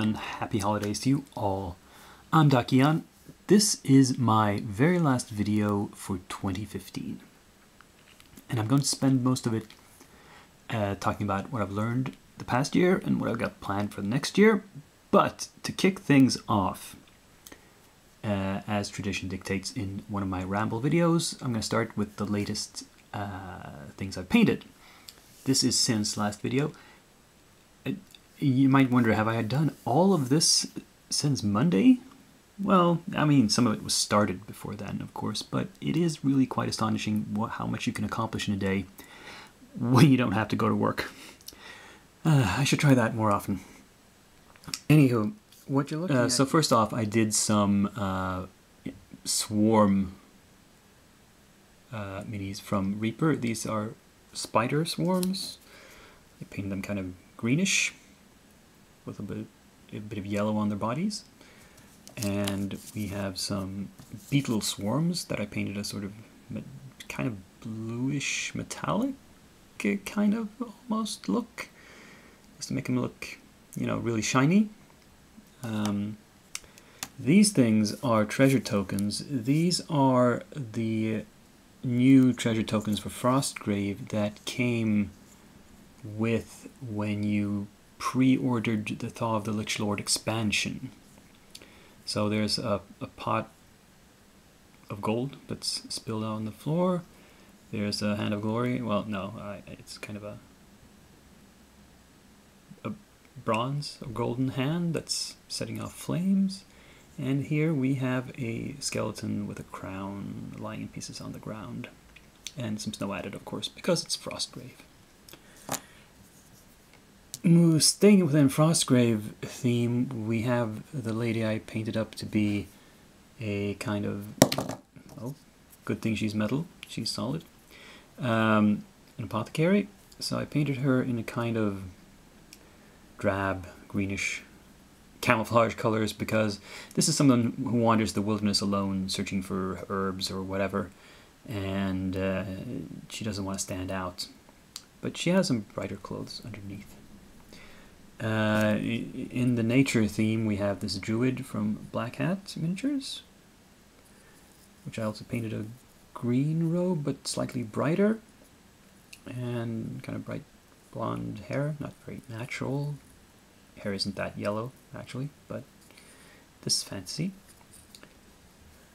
everyone, happy holidays to you all. I'm Dakian. This is my very last video for 2015. And I'm going to spend most of it talking about what I've learned the past year and what I've got planned for the next year. But to kick things off, as tradition dictates in one of my ramble videos, I'm going to start with the latest things I've painted. This is since last video. You might wonder, have I done all of this since Monday? Well, I mean, some of it was started before then, of course, but it is really quite astonishing how much you can accomplish in a day when you don't have to go to work. I should try that more often. Anywho, what you're looking at? So first off, I did some swarm minis from Reaper. These are spider swarms. I painted them kind of greenish with a bit of yellow on their bodies. And we have some beetle swarms that I painted a sort of kind of bluish metallic kind of almost look, just to make them look, you know, really shiny. These things are treasure tokens. These are the new treasure tokens for Frostgrave that came with when you pre-ordered the Thaw of the Lich Lord expansion. So there's a pot of gold that's spilled out on the floor. There's a hand of glory. Well, no, it's kind of a bronze or golden hand that's setting off flames. And here we have a skeleton with a crown lying in pieces on the ground. And some snow added, of course, because it's Frostgrave. Staying within Frostgrave theme, we have the lady I painted up to be a kind of, oh, good thing she's metal, she's solid, an apothecary. So I painted her in a kind of drab, greenish camouflage colors because this is someone who wanders the wilderness alone searching for herbs or whatever, and she doesn't want to stand out. But she has some brighter clothes underneath. In the nature theme, we have this druid from Black Hat Miniatures, which I also painted a green robe, but slightly brighter, and kind of bright blonde hair, not very natural. Hair isn't that yellow, actually, but this is fantasy.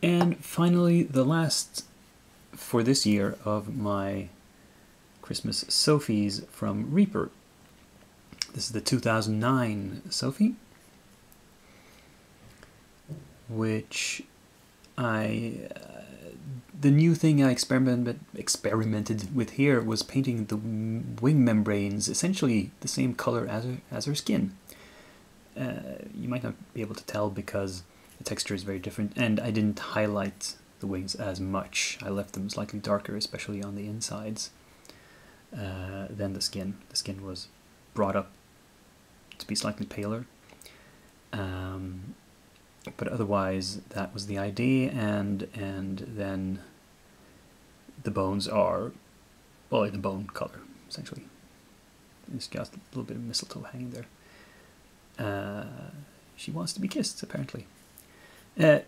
And finally, the last for this year of my Christmas Sophies from Reaper. This is the 2009 Sophie, which the new thing I experimented with here was painting the wing membranes essentially the same color as her skin. You might not be able to tell because the texture is very different, and I didn't highlight the wings as much. I left them slightly darker, especially on the insides, than the skin. The skin was brought up to be slightly paler, but otherwise that was the idea. And then the bones are, well, the bone color essentially. It's got a little bit of mistletoe hanging there. She wants to be kissed, apparently.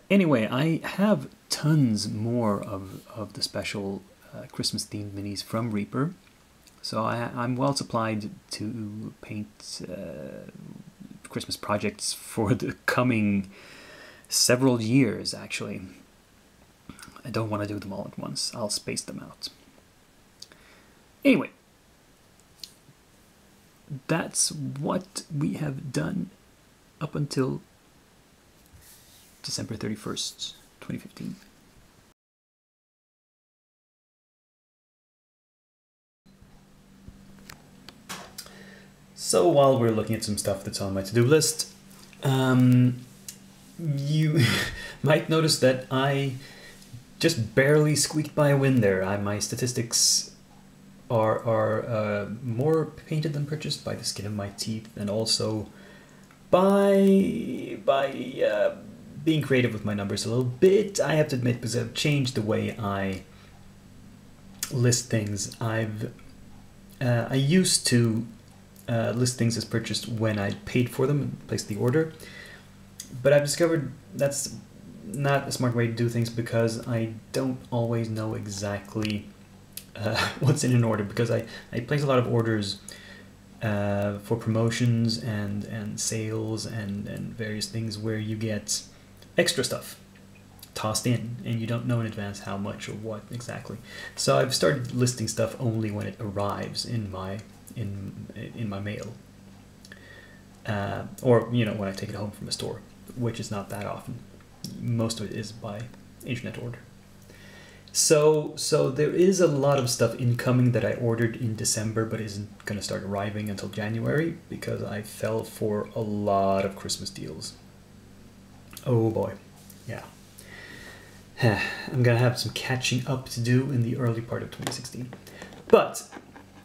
Anyway, I have tons more of the special Christmas themed minis from Reaper. So I'm well supplied to paint Christmas projects for the coming several years, actually. I don't want to do them all at once. I'll space them out. Anyway, that's what we have done up until December 31st, 2015. So while we're looking at some stuff that's on my to-do list, you might notice that I just barely squeaked by a win there. My statistics are more painted than purchased by the skin of my teeth, and also by being creative with my numbers a little bit, I have to admit, because I've changed the way I list things. I used to list things as purchased when I paid for them and placed the order. But I've discovered that's not a smart way to do things, because I don't always know exactly what's in an order, because I place a lot of orders for promotions and sales and various things where you get extra stuff tossed in and you don't know in advance how much or what exactly. So I've started listing stuff only when it arrives in my mail, or you know, when I take it home from a store, which is not that often. Most of it is by internet order. So there is a lot of stuff incoming that I ordered in December but isn't going to start arriving until January, because I fell for a lot of Christmas deals. Oh boy, yeah. I'm going to have some catching up to do in the early part of 2016. But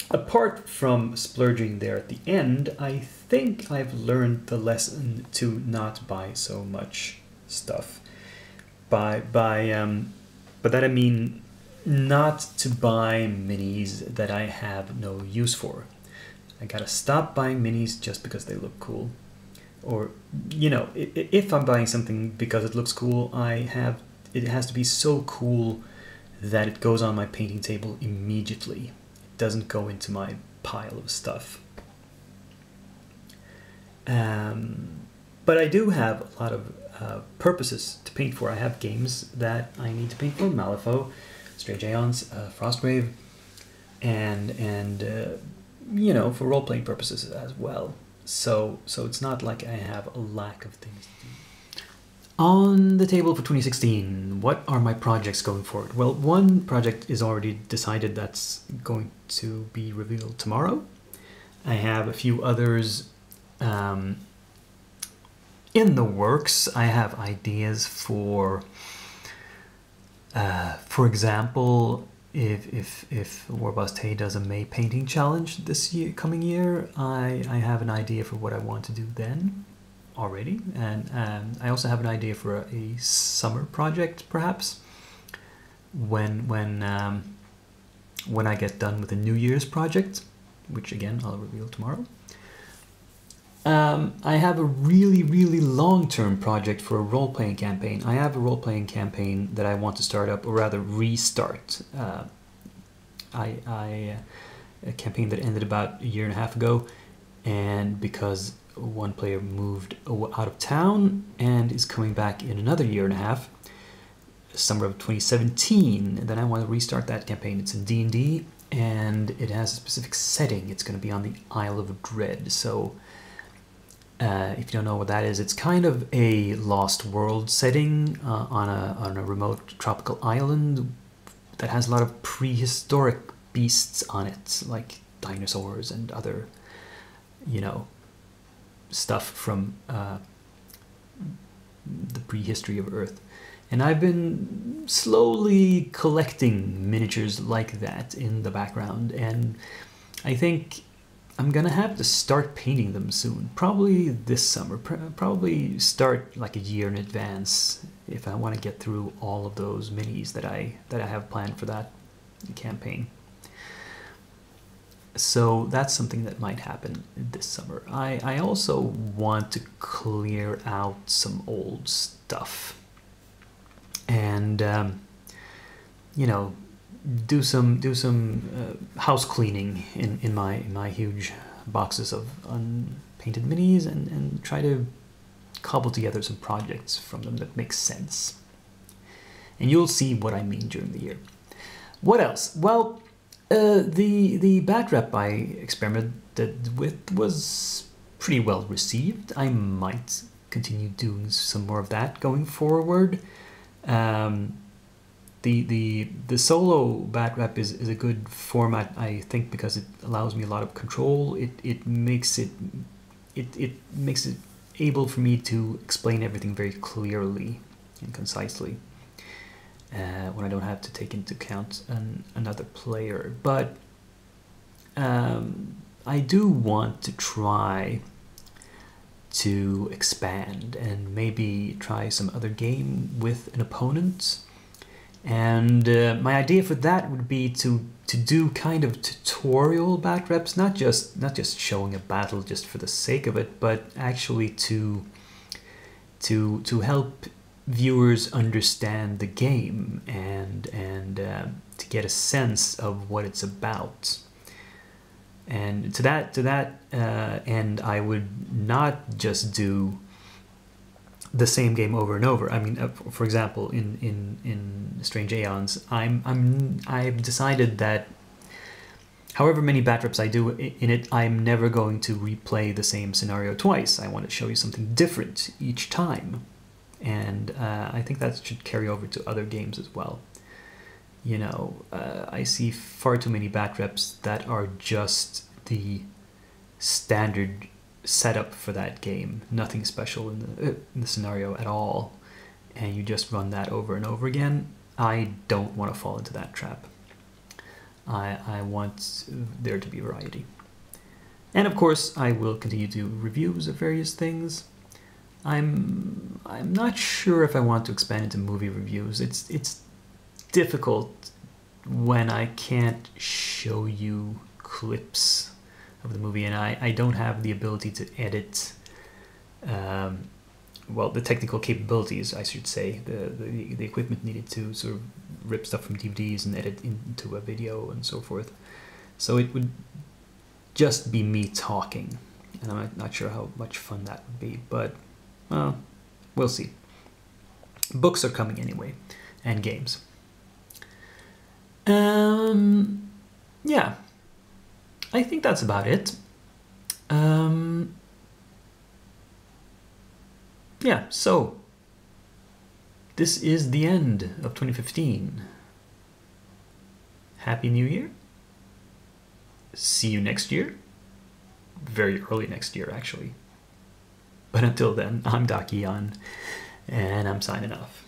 apart from splurging there at the end, I think I've learned the lesson to not buy so much stuff. By that I mean not to buy minis that I have no use for. I gotta stop buying minis just because they look cool. Or, you know, if I'm buying something because it looks cool, it has to be so cool that it goes on my painting table immediately. It doesn't go into my pile of stuff. But I do have a lot of purposes to paint for. I have games that I need to paint for: Malifaux, Strange Aeons, Frostgrave, and you know, for role-playing purposes as well. So it's not like I have a lack of things to do. On the table for 2016, what are my projects going forward? Well, one project is already decided, that's going to be revealed tomorrow. I have a few others in the works. I have ideas for example, if Warbuste does a May painting challenge this coming year, I have an idea for what I want to do then already, and I also have an idea for a summer project, perhaps when I get done with the New Year's project, which again I'll reveal tomorrow. I have a really long-term project for a role-playing campaign. I have a role-playing campaign that I want to start up, or rather restart. A campaign that ended about 1.5 years ago, and because one player moved out of town and is coming back in another 1.5 years, summer of 2017, then I want to restart that campaign. It's in D&D, and it has a specific setting. It's going to be on the Isle of Dread. So if you don't know what that is, it's kind of a Lost World setting on a remote tropical island that has a lot of prehistoric beasts on it, like dinosaurs and other, you know, stuff from the prehistory of Earth. And I've been slowly collecting miniatures like that in the background, and I think I'm gonna have to start painting them soon, probably this summer, probably start like 1 year in advance if I want to get through all of those minis that I have planned for that campaign. So that's something that might happen this summer. I also want to clear out some old stuff and you know, do some house cleaning in my huge boxes of unpainted minis, and try to cobble together some projects from them that make sense. And you'll see what I mean during the year. What else? Well, the bat rep I experimented with was pretty well received. I might continue doing some more of that going forward. The solo bat rep is a good format, I think, because it allows me a lot of control. It makes it able for me to explain everything very clearly and concisely when I don't have to take into account another player. But I do want to try to expand and maybe try some other game with an opponent. And my idea for that would be to do kind of tutorial bat reps, not just showing a battle just for the sake of it, but actually to help viewers understand the game and to get a sense of what it's about. And to that end, I would not just do the same game over and over. I mean, for example, in Strange Aeons, I've decided that however many bat reps I do in it, I'm never going to replay the same scenario twice. I want to show you something different each time, and I think that should carry over to other games as well. You know, I see far too many bat reps that are just the standard setup for that game, nothing special in the scenario at all, and you just run that over and over again. I don't want to fall into that trap. I want there to be variety. And of course, I will continue to do reviews of various things. I'm not sure if I want to expand into movie reviews. It's difficult when I can't show you clips of the movie, and I don't have the ability to edit, well, the technical capabilities, I should say, the equipment needed to sort of rip stuff from DVDs and edit into a video and so forth. So it would just be me talking, and I'm not sure how much fun that would be, but well, we'll see. Books are coming anyway, and games. Yeah, I think that's about it. Yeah, so this is the end of 2015. Happy New Year. See you next year. Very early next year, actually. But until then, I'm Dakian, and I'm signing off.